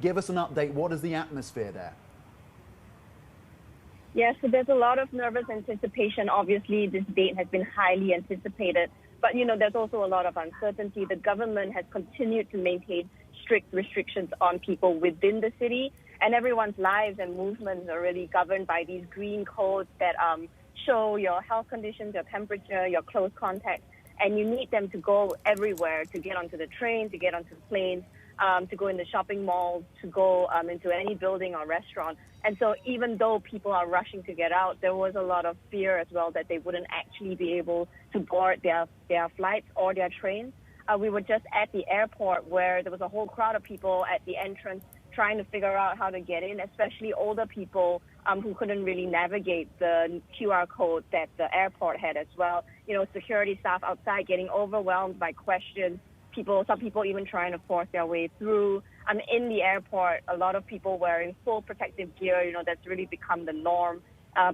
Give us an update. What is the atmosphere there? Yeah, so there's a lot of nervous anticipation. Obviously, this date has been highly anticipated. But, there's also a lot of uncertainty. The government has continued to maintain strict restrictions on people within the city. And everyone's lives and movements are really governed by these green codes that show your health conditions, your temperature, your close contact. And you need them to go everywhere, to get onto the train, to get onto the planes, to go in the shopping malls, to go into any building or restaurant. And so even though people are rushing to get out, there was a lot of fear as well that they wouldn't actually be able to board their flights or their trains. We were just at the airport where there was a whole crowd of people at the entrance trying to figure out how to get in, especially older people who couldn't really navigate the QR code that the airport had as well. Security staff outside getting overwhelmed by questions. Some people even trying to force their way through. In the airport, a lot of people wearing full protective gear. That's really become the norm.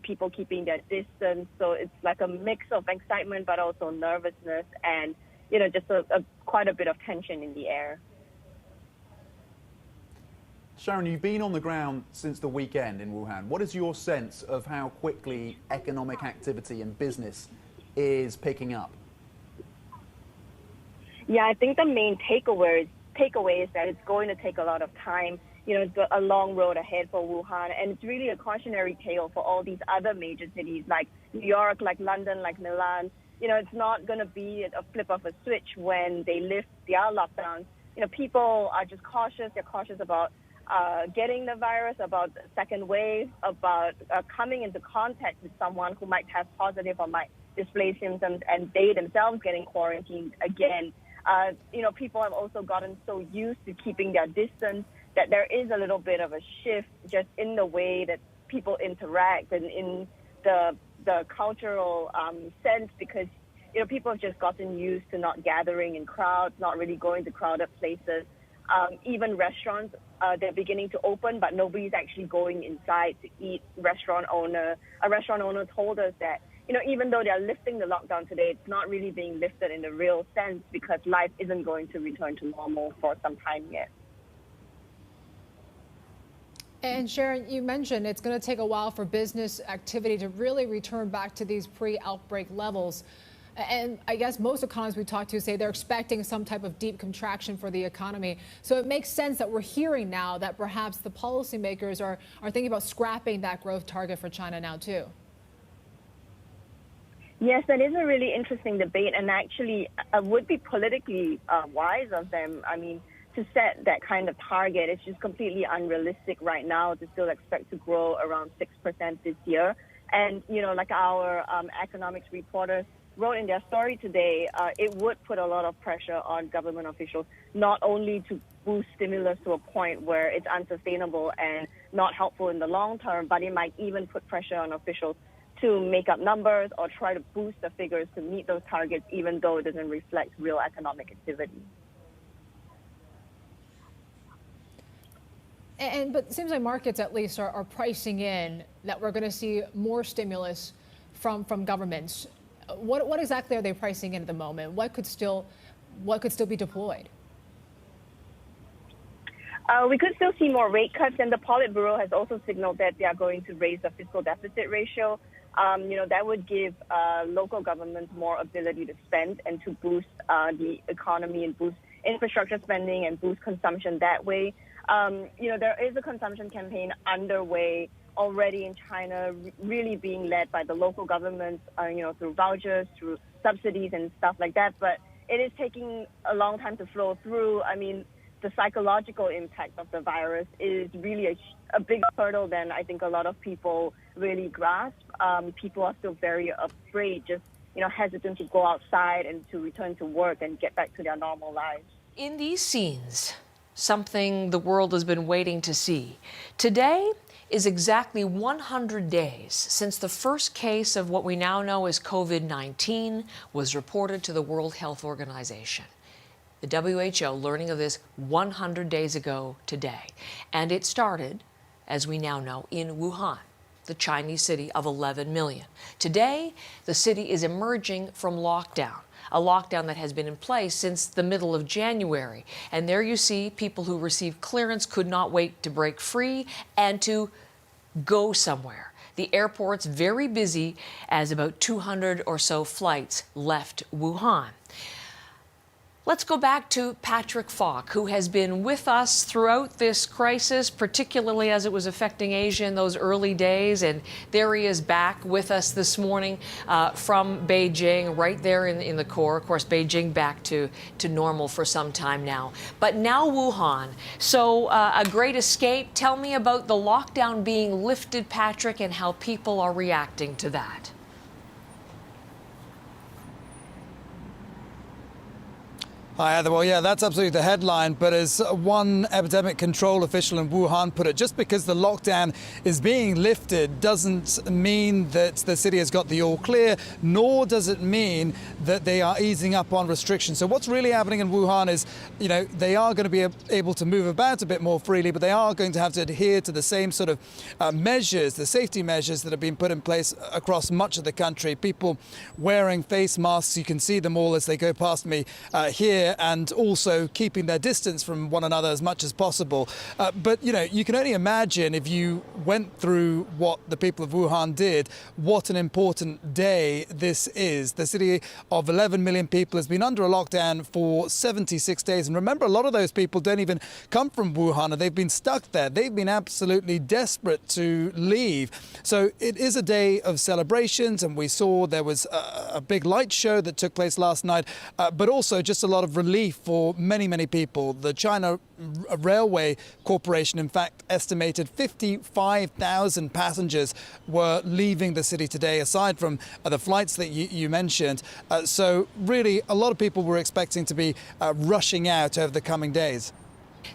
People keeping their distance. So it's like a mix of excitement, but also nervousness and, just quite a bit of tension in the air. Sharon, you've been on the ground since the weekend in Wuhan. What is your sense of how quickly economic activity and business is picking up? Yeah, I think the main takeaway is that it's going to take a lot of time. It's a long road ahead for Wuhan, and it's really a cautionary tale for all these other major cities like New York, like London, like Milan. It's not going to be a flip of a switch when they lift their lockdowns. People are just cautious. They're cautious about getting the virus, about the second wave, about coming into contact with someone who might test positive or might display symptoms, and they themselves getting quarantined again. People have also gotten so used to keeping their distance that there is a little bit of a shift just in the way that people interact and in the cultural sense, because people have just gotten used to not gathering in crowds, not really going to crowded places. Even restaurants, they're beginning to open, but nobody's actually going inside to eat. A restaurant owner told us that, even though they're lifting the lockdown today, it's not really being lifted in the real sense because life isn't going to return to normal for some time yet. And Sharon, you mentioned it's going to take a while for business activity to really return back to these pre-outbreak levels. And I guess most economists we talk to say they're expecting some type of deep contraction for the economy. So it makes sense that we're hearing now that perhaps the policymakers are thinking about scrapping that growth target for China now, too. Yes, that is a really interesting debate, and actually would be politically wise of them. I mean, to set that kind of target, it's just completely unrealistic right now to still expect to grow around 6% this year. And, like our economics reporters wrote in their story today, it would put a lot of pressure on government officials, not only to boost stimulus to a point where it's unsustainable and not helpful in the long term, but it might even put pressure on officials to make up numbers or try to boost the figures to meet those targets, even though it doesn't reflect real economic activity. But it seems like markets at least are pricing in that we're going to see more stimulus from governments. What exactly are they pricing in at the moment? What could still be deployed? We could still see more rate cuts, and the Politburo has also signaled that they are going to raise the fiscal deficit ratio. That would give local governments more ability to spend and to boost the economy and boost infrastructure spending and boost consumption that way. There is a consumption campaign underway already in China, really being led by the local governments, through vouchers, through subsidies and stuff like that. But it is taking a long time to flow through. I mean, the psychological impact of the virus is really a bigger hurdle than I think a lot of people really grasp. People are still very afraid, just hesitant to go outside and to return to work and get back to their normal lives. In these scenes, something the world has been waiting to see. Today is exactly 100 days since the first case of what we now know as COVID-19 was reported to the World Health Organization. The WHO learning of this 100 days ago today. And it started, as we now know, in Wuhan, the Chinese city of 11 million. Today, the city is emerging from lockdown. a lockdown that has been in place since the middle of January. And there you see people who received clearance could not wait to break free and to go somewhere. The airport's very busy as about 200 or so flights left Wuhan. Let's go back to Patrick Fogg, who has been with us throughout this crisis, particularly as it was affecting Asia in those early days. And there he is back with us this morning from Beijing, right there in the core. Of course, Beijing back to normal for some time now. But now Wuhan. So a great escape. Tell me about the lockdown being lifted, Patrick, and how people are reacting to that. Hi, Heather. Well, yeah, that's absolutely the headline. But as one epidemic control official in Wuhan put it, just because the lockdown is being lifted doesn't mean that the city has got the all clear, nor does it mean that they are easing up on restrictions. So what's really happening in Wuhan is, they are going to be able to move about a bit more freely, but they are going to have to adhere to the same sort of measures, the safety measures that have been put in place across much of the country. People wearing face masks, you can see them all as they go past me here, and also keeping their distance from one another as much as possible. But, you can only imagine, if you went through what the people of Wuhan did, what an important day this is. The city of 11 million people has been under a lockdown for 76 days. And remember, a lot of those people don't even come from Wuhan, and they've been stuck there. They've been absolutely desperate to leave. So it is a day of celebrations, and we saw there was a big light show that took place last night, but also just a lot of relief for many, many people. The China Railway Corporation, in fact, estimated 55,000 passengers were leaving the city today, aside from the flights that you mentioned. So really, a lot of people were expecting to be rushing out over the coming days.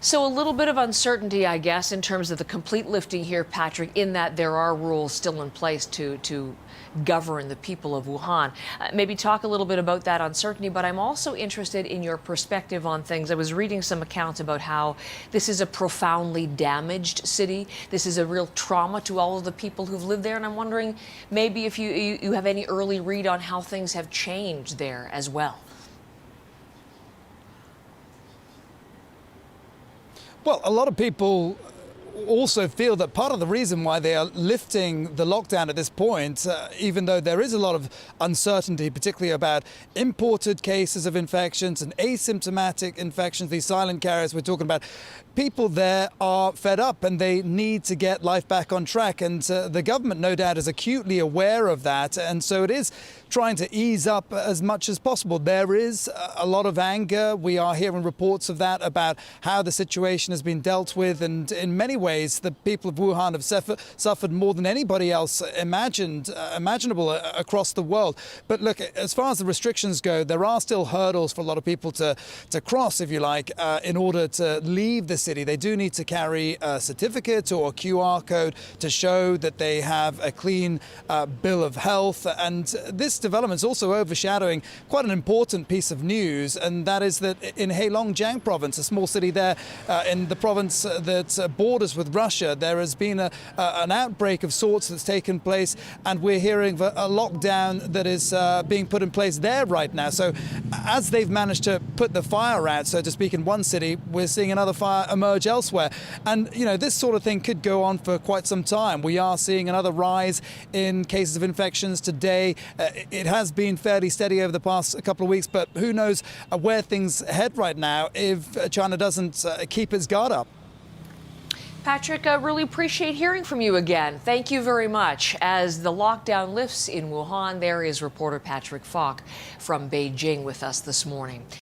So a little bit of uncertainty, I guess, in terms of the complete lifting here, Patrick, in that there are rules still in place to govern the people of Wuhan. Maybe talk a little bit about that uncertainty, but I'm also interested in your perspective on things. I was reading some accounts about how this is a profoundly damaged city. This is a real trauma to all of the people who've lived there, and I'm wondering maybe if you have any early read on how things have changed there as well. Well, a lot of people also feel that part of the reason why they are lifting the lockdown at this point, even though there is a lot of uncertainty, particularly about imported cases of infections and asymptomatic infections, these silent carriers we're talking about, people there are fed up and they need to get life back on track. And the government, no doubt, is acutely aware of that. And so it is trying to ease up as much as possible. There is a lot of anger. We are hearing reports of that, about how the situation has been dealt with. And in many ways, the people of Wuhan have suffered more than anybody else imaginable across the world. But look, as far as the restrictions go, there are still hurdles for a lot of people to cross, if you like, in order to leave the city. They do need to carry a certificate or a QR code to show that they have a clean bill of health. And this development is also overshadowing quite an important piece of news, and that is that in Heilongjiang province, a small city there in the province that borders with Russia, there has been an outbreak of sorts that's taken place, and we're hearing of a lockdown that is being put in place there right now. So as they've managed to put the fire out, so to speak, in one city, we're seeing another fire emerge elsewhere. And, this sort of thing could go on for quite some time. We are seeing another rise in cases of infections today. It has been fairly steady over the past couple of weeks, but who knows where things head right now if China doesn't keep its guard up. Patrick, I really appreciate hearing from you again. Thank you very much. As the lockdown lifts in Wuhan, there is reporter Patrick Fogg from Beijing with us this morning.